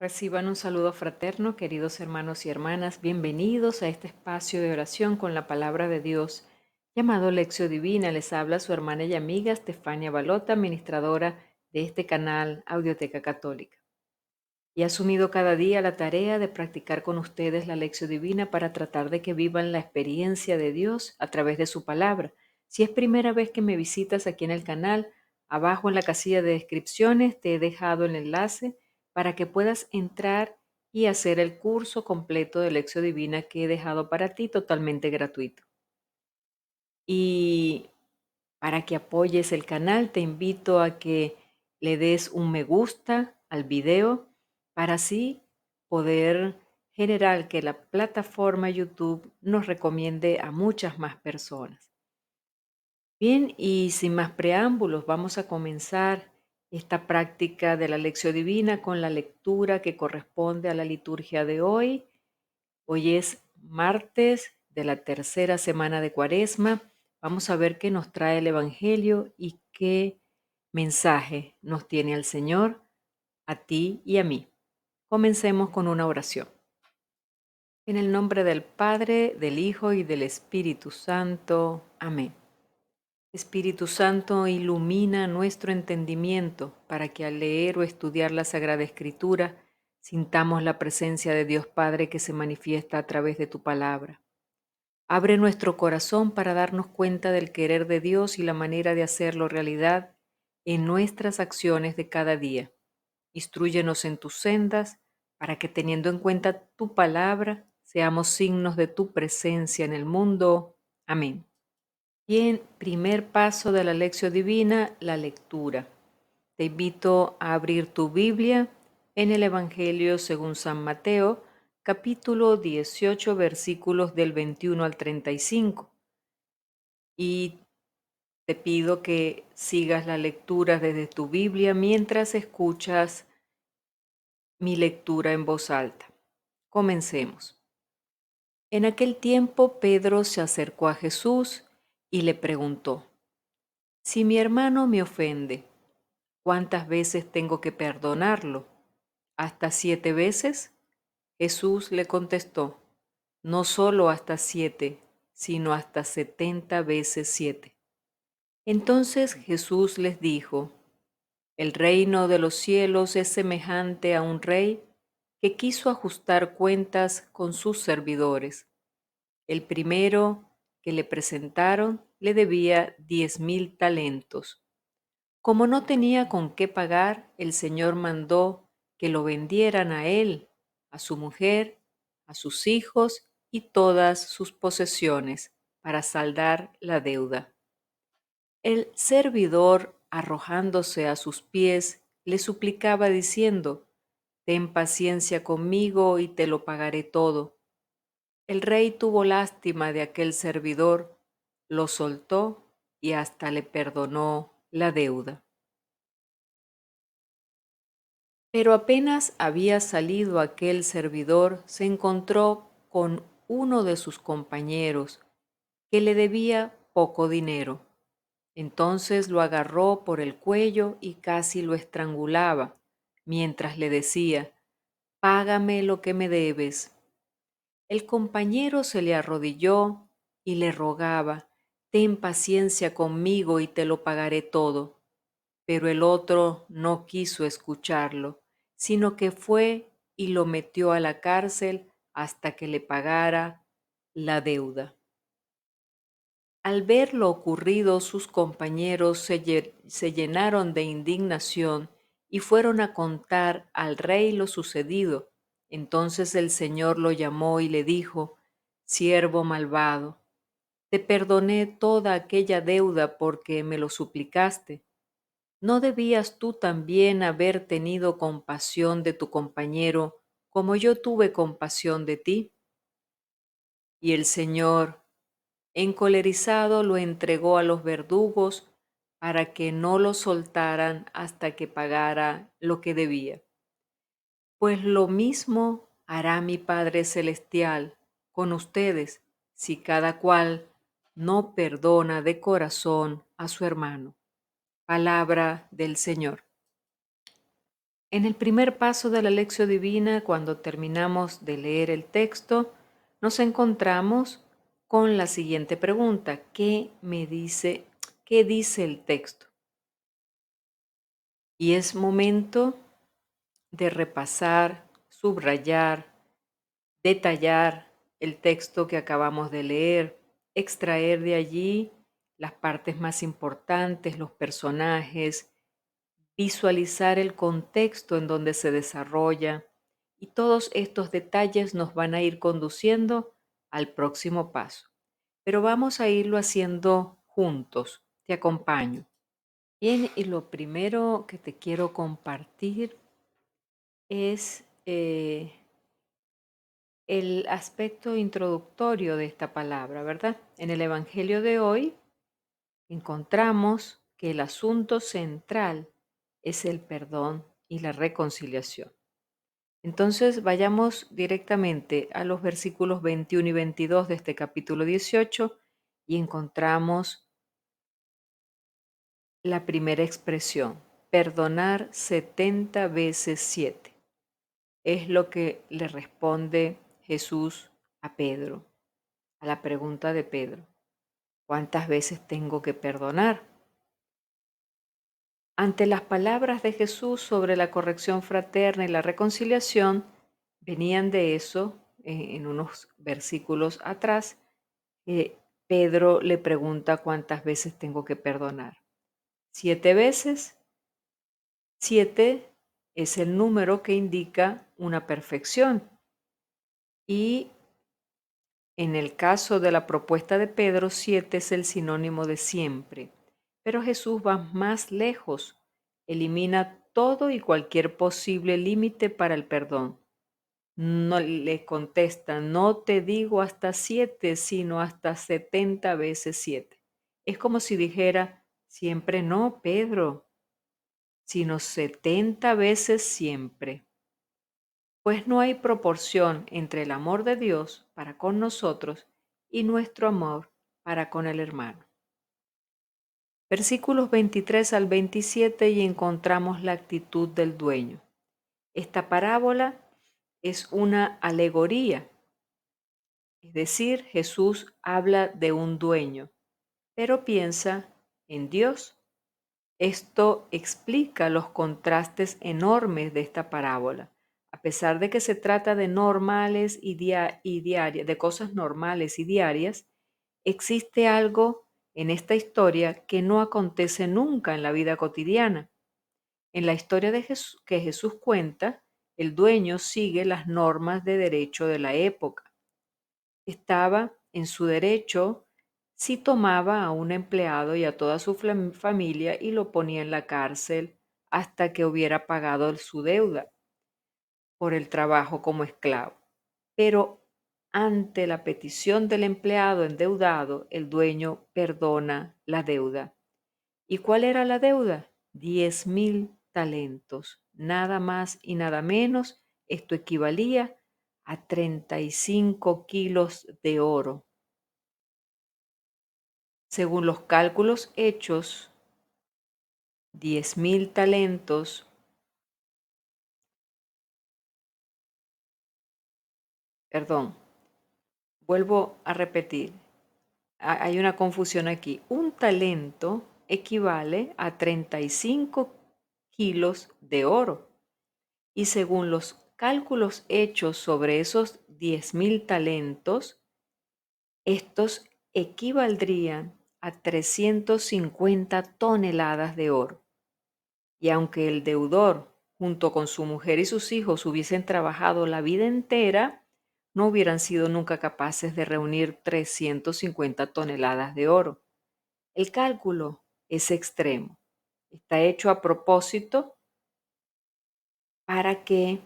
Reciban un saludo fraterno, queridos hermanos y hermanas. Bienvenidos a este espacio de oración con la palabra de Dios, llamado Lección Divina. Les habla su hermana y amiga Estefania Balota, administradora de este canal Audioteca Católica. Y he asumido cada día la tarea de practicar con ustedes la Lección Divina para tratar de que vivan la experiencia de Dios a través de su palabra. Si es primera vez que me visitas aquí en el canal, abajo en la casilla de descripciones te he dejado el enlace para que puedas entrar y hacer el curso completo de Lección Divina que he dejado para ti totalmente gratuito. Y para que apoyes el canal, te invito a que le des un me gusta al video para así poder generar que la plataforma YouTube nos recomiende a muchas más personas. Bien, y sin más preámbulos, vamos a comenzar esta práctica de la lección divina con la lectura que corresponde a la liturgia de hoy. Hoy es martes de la tercera semana de Cuaresma. Vamos a ver qué nos trae el Evangelio y qué mensaje nos tiene el Señor a ti y a mí. Comencemos con una oración. En el nombre del Padre, del Hijo y del Espíritu Santo. Amén. Espíritu Santo, ilumina nuestro entendimiento para que al leer o estudiar la Sagrada Escritura sintamos la presencia de Dios Padre que se manifiesta a través de tu palabra. Abre nuestro corazón para darnos cuenta del querer de Dios y la manera de hacerlo realidad en nuestras acciones de cada día. Instrúyenos en tus sendas para que teniendo en cuenta tu palabra seamos signos de tu presencia en el mundo. Amén. Bien, primer paso de la lección divina, la lectura. Te invito a abrir tu Biblia en el Evangelio según San Mateo, capítulo 18, versículos del 21 al 35. Y te pido que sigas la lectura desde tu Biblia mientras escuchas mi lectura en voz alta. Comencemos. En aquel tiempo Pedro se acercó a Jesús y le preguntó: Si mi hermano me ofende, ¿cuántas veces tengo que perdonarlo? ¿Hasta 7 veces? Jesús le contestó: No solo hasta 7, sino hasta 70 veces 7. Entonces Jesús les dijo: El reino de los cielos es semejante a un rey que quiso ajustar cuentas con sus servidores. El primero que le presentaron le debía 10,000 talentos. Como no tenía con qué pagar, el Señor mandó que lo vendieran a él, a su mujer, a sus hijos y todas sus posesiones para saldar la deuda. El servidor, arrojándose a sus pies, le suplicaba diciendo: Ten paciencia conmigo y te lo pagaré todo. El rey tuvo lástima de aquel servidor, lo soltó y hasta le perdonó la deuda. Pero apenas había salido aquel servidor, se encontró con uno de sus compañeros que le debía poco dinero. Entonces lo agarró por el cuello y casi lo estrangulaba, mientras le decía: Págame lo que me debes. El compañero se le arrodilló y le rogaba: Ten paciencia conmigo y te lo pagaré todo. Pero el otro no quiso escucharlo, sino que fue y lo metió a la cárcel hasta que le pagara la deuda. Al ver lo ocurrido, sus compañeros se llenaron de indignación y fueron a contar al rey lo sucedido. Entonces el Señor lo llamó y le dijo: Siervo malvado, te perdoné toda aquella deuda porque me lo suplicaste. ¿No debías tú también haber tenido compasión de tu compañero como yo tuve compasión de ti? Y el Señor, encolerizado, lo entregó a los verdugos para que no lo soltaran hasta que pagara lo que debía. Pues lo mismo hará mi Padre Celestial con ustedes si cada cual no perdona de corazón a su hermano. Palabra del Señor. En el primer paso de la lección divina, cuando terminamos de leer el texto, nos encontramos con la siguiente pregunta: qué dice el texto? Y es momento de repasar, subrayar, detallar el texto que acabamos de leer, extraer de allí las partes más importantes, los personajes, visualizar el contexto en donde se desarrolla, y todos estos detalles nos van a ir conduciendo al próximo paso. Pero vamos a irlo haciendo juntos. Te acompaño. Bien, y lo primero que te quiero compartir es el aspecto introductorio de esta palabra, ¿verdad? En el Evangelio de hoy encontramos que el asunto central es el perdón y la reconciliación. Entonces vayamos directamente a los versículos 21 y 22 de este capítulo 18 y encontramos la primera expresión: perdonar 70 veces 7. Es lo que le responde Jesús a Pedro, a la pregunta de Pedro: ¿cuántas veces tengo que perdonar? Ante las palabras de Jesús sobre la corrección fraterna y la reconciliación, venían de eso, en unos versículos atrás, Pedro le pregunta cuántas veces tengo que perdonar. 7 veces. 7 es el número que indica una perfección. Y en el caso de la propuesta de Pedro, 7 es el sinónimo de siempre. Pero Jesús va más lejos, elimina todo y cualquier posible límite para el perdón. No le contesta: no te digo hasta 7, sino hasta 70 veces 7. Es como si dijera: siempre no, Pedro, sino 70 veces siempre. Pues no hay proporción entre el amor de Dios para con nosotros y nuestro amor para con el hermano. Versículos 23 al 27 y encontramos la actitud del dueño. Esta parábola es una alegoría, es decir, Jesús habla de un dueño, pero piensa en Dios. Esto explica los contrastes enormes de esta parábola. A pesar de que se trata de normales y diarias, de cosas normales y diarias, existe algo en esta historia que no acontece nunca en la vida cotidiana. En la historia de que Jesús cuenta, el dueño sigue las normas de derecho de la época. Estaba en su derecho si tomaba a un empleado y a toda su familia y lo ponía en la cárcel hasta que hubiera pagado su deuda por el trabajo como esclavo. Pero ante la petición del empleado endeudado, el dueño perdona la deuda. ¿Y cuál era la deuda? 10,000 talentos, nada más y nada menos. Esto equivalía a 35 kilos de oro. Según los cálculos hechos, 10,000 talentos, perdón, vuelvo a repetir, hay una confusión aquí. Un talento equivale a 35 kilos de oro. Y según los cálculos hechos sobre esos 10,000 talentos, estos equivaldrían a 350 toneladas de oro. Y aunque el deudor, junto con su mujer y sus hijos, hubiesen trabajado la vida entera, no hubieran sido nunca capaces de reunir 350 toneladas de oro. El cálculo es extremo. Está hecho a propósito para que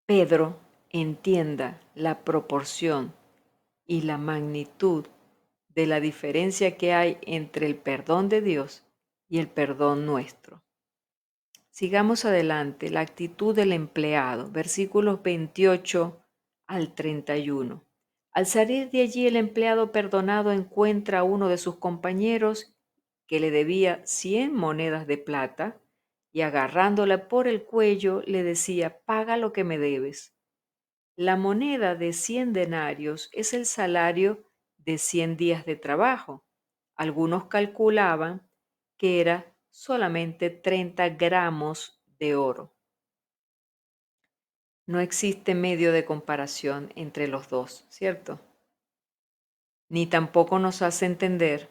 Pedro entienda la proporción y la magnitud de la diferencia que hay entre el perdón de Dios y el perdón nuestro. Sigamos adelante, la actitud del empleado, versículos 28 al 31. Al salir de allí, el empleado perdonado encuentra a uno de sus compañeros que le debía 100 monedas de plata y agarrándola por el cuello le decía, paga lo que me debes. La moneda de 100 denarios es el salario de 100 días de trabajo. Algunos calculaban que era solamente 30 gramos de oro. No existe medio de comparación entre los dos, ¿cierto? Ni tampoco nos hace entender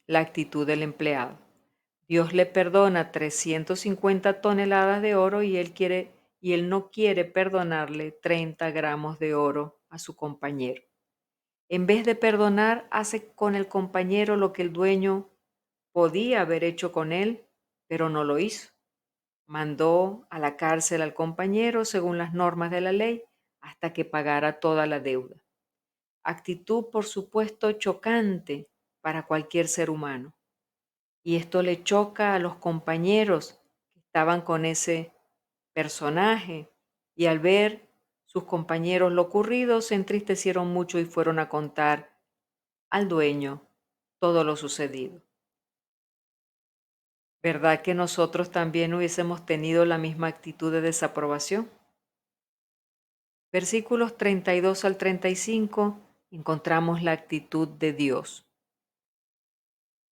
la actitud del empleado. Dios le perdona 350 toneladas de oro y él no quiere perdonarle 30 gramos de oro a su compañero. En vez de perdonar, hace con el compañero lo que el dueño podía haber hecho con él, pero no lo hizo. Mandó a la cárcel al compañero según las normas de la ley hasta que pagara toda la deuda. Actitud, por supuesto, chocante para cualquier ser humano. Y esto le choca a los compañeros que estaban con ese personaje y al ver sus compañeros lo ocurrido se entristecieron mucho y fueron a contar al dueño todo lo sucedido. ¿Verdad que nosotros también hubiésemos tenido la misma actitud de desaprobación? Versículos 32 al 35 encontramos la actitud de Dios.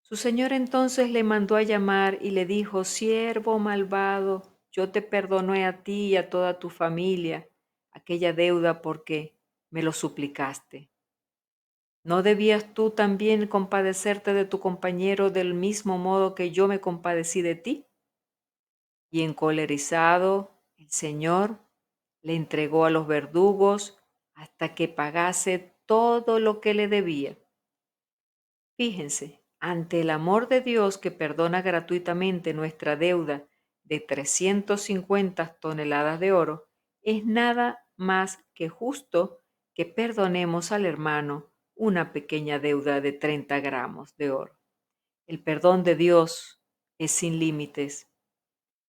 Su señor entonces le mandó a llamar y le dijo, siervo malvado, yo te perdoné a ti y a toda tu familia aquella deuda porque me lo suplicaste. ¿No debías tú también compadecerte de tu compañero del mismo modo que yo me compadecí de ti? Y encolerizado, el Señor le entregó a los verdugos hasta que pagase todo lo que le debía. Fíjense, ante el amor de Dios que perdona gratuitamente nuestra deuda de 350 toneladas de oro, es nada más que justo que perdonemos al hermano una pequeña deuda de 30 gramos de oro. El perdón de Dios es sin límites.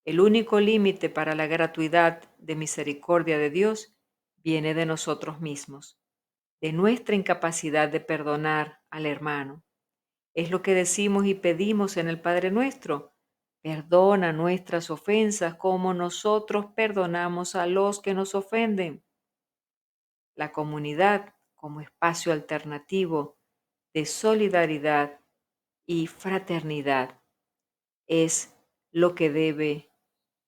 El único límite para la gratuidad de misericordia de Dios viene de nosotros mismos, de nuestra incapacidad de perdonar al hermano. Es lo que decimos y pedimos en el Padre Nuestro. Perdona nuestras ofensas como nosotros perdonamos a los que nos ofenden. La comunidad como espacio alternativo de solidaridad y fraternidad es lo que debe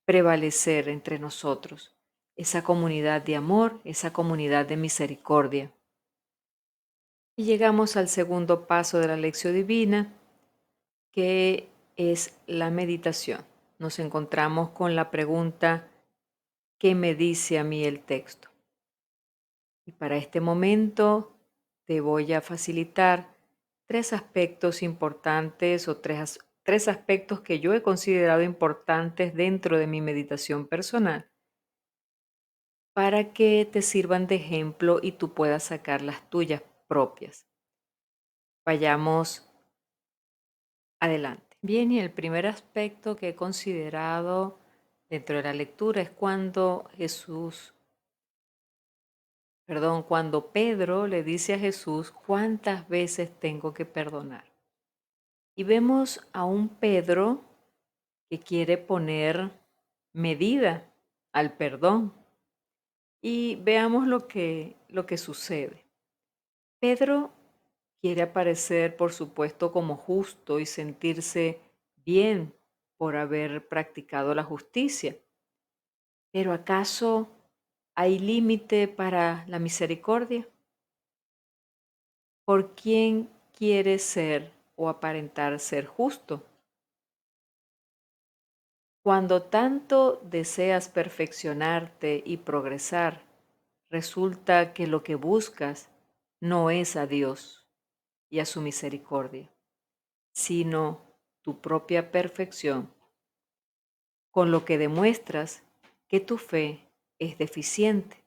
prevalecer entre nosotros. Esa comunidad de amor, esa comunidad de misericordia. Y llegamos al segundo paso de la lección divina, que es la meditación. Nos encontramos con la pregunta, ¿qué me dice a mí el texto? Y para este momento te voy a facilitar tres aspectos importantes o tres aspectos que yo he considerado importantes dentro de mi meditación personal para que te sirvan de ejemplo y tú puedas sacar las tuyas propias. Vayamos adelante. Bien, y el primer aspecto que he considerado dentro de la lectura es cuando Pedro le dice a Jesús, ¿cuántas veces tengo que perdonar? Y vemos a un Pedro que quiere poner medida al perdón. Y veamos lo que sucede. Pedro quiere aparecer, por supuesto, como justo y sentirse bien por haber practicado la justicia. Pero ¿acaso hay límite para la misericordia? ¿Por quién quiere ser o aparentar ser justo? Cuando tanto deseas perfeccionarte y progresar, resulta que lo que buscas no es a Dios y a su misericordia, sino tu propia perfección, con lo que demuestras que tu fe es deficiente.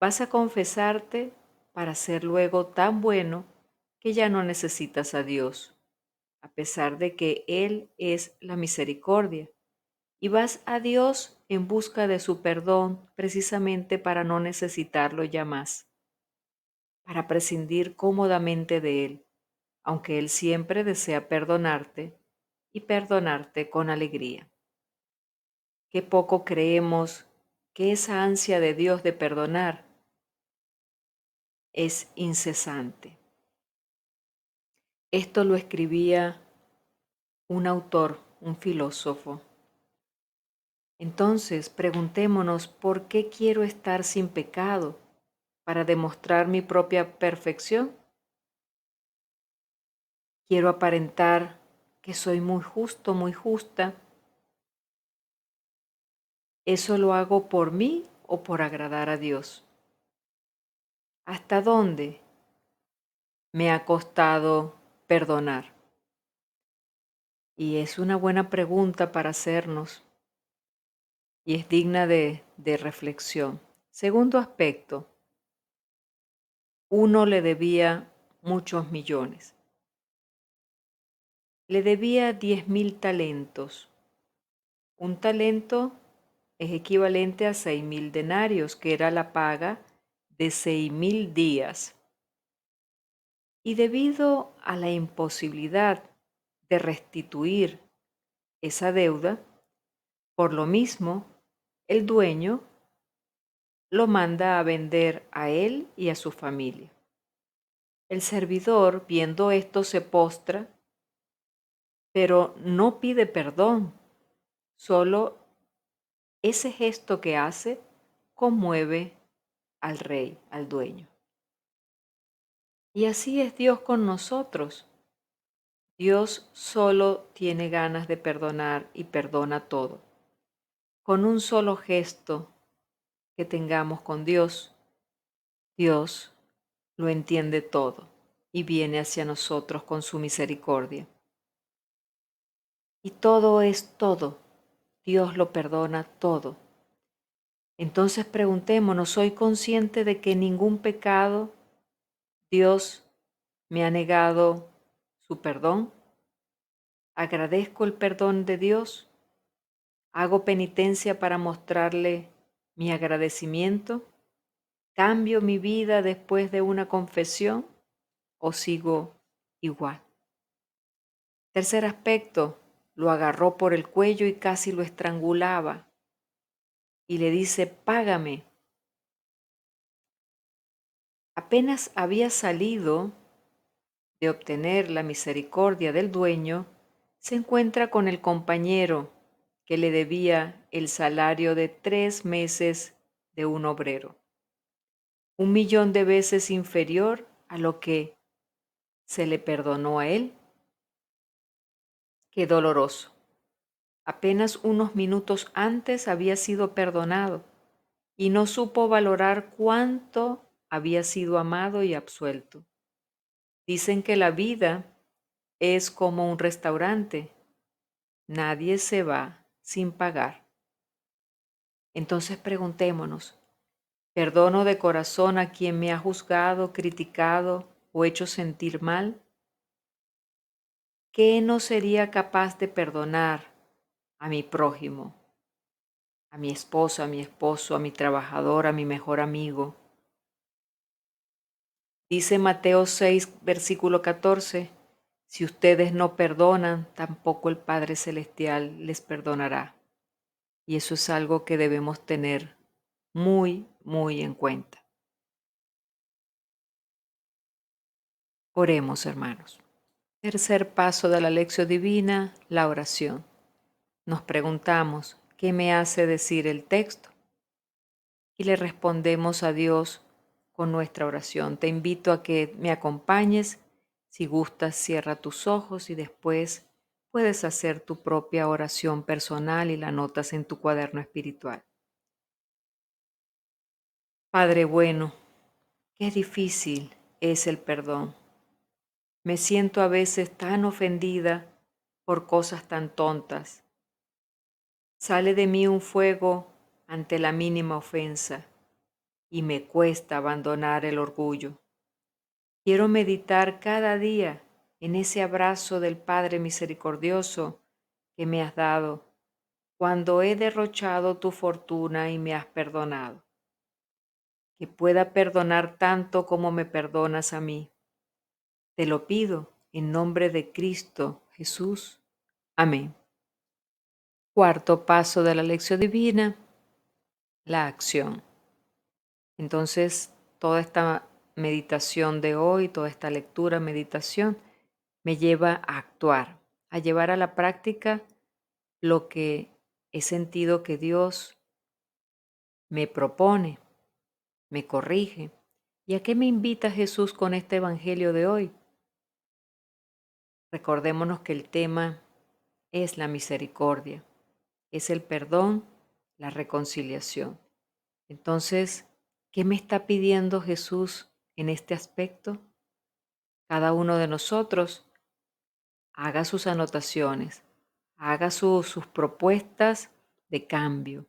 Vas a confesarte para ser luego tan bueno que ya no necesitas a Dios, a pesar de que Él es la misericordia. Y vas a Dios en busca de su perdón precisamente para no necesitarlo ya más, para prescindir cómodamente de Él, aunque Él siempre desea perdonarte y perdonarte con alegría. Qué poco creemos que esa ansia de Dios de perdonar es incesante. Esto lo escribía un autor, un filósofo. Entonces, preguntémonos, ¿por qué quiero estar sin pecado? ¿Para demostrar mi propia perfección? ¿Quiero aparentar que soy muy justo, muy justa? ¿Eso lo hago por mí o por agradar a Dios? ¿Hasta dónde me ha costado perdonar? Y es una buena pregunta para hacernos y es digna de reflexión. Segundo aspecto, uno le debía muchos millones. Le debía 10.000 talentos. Un talento es equivalente a 6.000 denarios, que era la paga de 6.000 días. Y debido a la imposibilidad de restituir esa deuda, por lo mismo, el dueño lo manda a vender a él y a su familia. El servidor, viendo esto, se postra, pero no pide perdón, solo ese gesto que hace conmueve al rey, al dueño. Y así es Dios con nosotros. Dios solo tiene ganas de perdonar y perdona todo. Con un solo gesto que tengamos con Dios, Dios lo entiende todo y viene hacia nosotros con su misericordia. Y todo es todo. Dios lo perdona todo. Entonces preguntémonos, ¿soy consciente de que ningún pecado Dios me ha negado su perdón? ¿Agradezco el perdón de Dios? ¿Hago penitencia para mostrarle mi agradecimiento? ¿Cambio mi vida después de una confesión o sigo igual? Tercer aspecto, lo agarró por el cuello y casi lo estrangulaba y le dice, págame. Apenas había salido de obtener la misericordia del dueño, se encuentra con el compañero que le debía el salario de 3 meses de un obrero, 1.000.000 de veces inferior a lo que se le perdonó a él. Qué doloroso. Apenas unos minutos antes había sido perdonado y no supo valorar cuánto había sido amado y absuelto. Dicen que la vida es como un restaurante. Nadie se va sin pagar. Entonces preguntémonos, ¿perdono de corazón a quien me ha juzgado, criticado o hecho sentir mal? ¿Qué no sería capaz de perdonar a mi prójimo, a mi esposa, a mi esposo, a mi trabajador, a mi mejor amigo? Dice Mateo 6, versículo 14, si ustedes no perdonan, tampoco el Padre Celestial les perdonará. Y eso es algo que debemos tener muy, muy en cuenta. Oremos, hermanos. Tercer paso de la lección divina, la oración. Nos preguntamos, ¿qué me hace decir el texto? Y le respondemos a Dios con nuestra oración. Te invito a que me acompañes. Si gustas, cierra tus ojos y después puedes hacer tu propia oración personal y la anotas en tu cuaderno espiritual. Padre bueno, qué difícil es el perdón. Me siento a veces tan ofendida por cosas tan tontas. Sale de mí un fuego ante la mínima ofensa y me cuesta abandonar el orgullo. Quiero meditar cada día en ese abrazo del Padre misericordioso que me has dado cuando he derrochado tu fortuna y me has perdonado. Que pueda perdonar tanto como me perdonas a mí. Te lo pido en nombre de Cristo Jesús. Amén. Cuarto paso de la lección divina, la acción. Entonces, toda esta meditación de hoy, toda esta lectura, meditación, me lleva a actuar, a llevar a la práctica lo que he sentido que Dios me propone, me corrige. ¿Y a qué me invita Jesús con este evangelio de hoy? Recordémonos que el tema es la misericordia, es el perdón, la reconciliación. Entonces, ¿qué me está pidiendo Jesús en este aspecto? Cada uno de nosotros haga sus anotaciones, haga sus propuestas de cambio.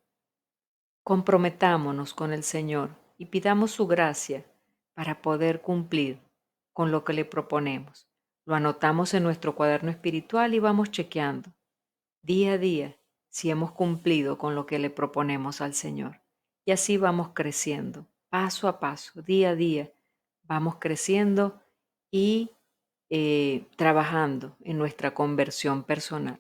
Comprometámonos con el Señor y pidamos su gracia para poder cumplir con lo que le proponemos. Lo anotamos en nuestro cuaderno espiritual y vamos chequeando día a día si hemos cumplido con lo que le proponemos al Señor. Y así vamos creciendo, paso a paso, día a día, vamos creciendo y trabajando en nuestra conversión personal.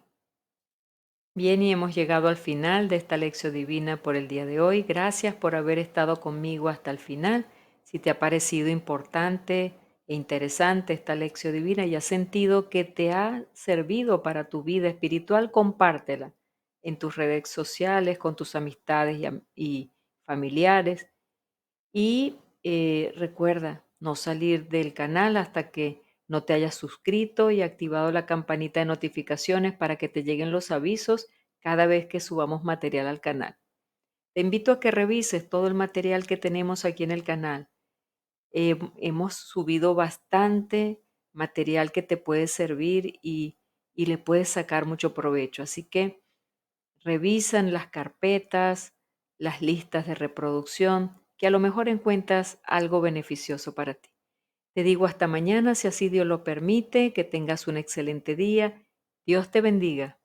Bien, y hemos llegado al final de esta lección divina por el día de hoy. Gracias por haber estado conmigo hasta el final. Si te ha parecido importante e interesante esta lección divina y has sentido que te ha servido para tu vida espiritual, compártela en tus redes sociales, con tus amistades y familiares. Y recuerda no salir del canal hasta que no te hayas suscrito y activado la campanita de notificaciones para que te lleguen los avisos cada vez que subamos material al canal. Te invito a que revises todo el material que tenemos aquí en el canal. Hemos subido bastante material que te puede servir y le puedes sacar mucho provecho. Así que revisan las carpetas, las listas de reproducción, que a lo mejor encuentras algo beneficioso para ti. Te digo hasta mañana, si así Dios lo permite, que tengas un excelente día. Dios te bendiga.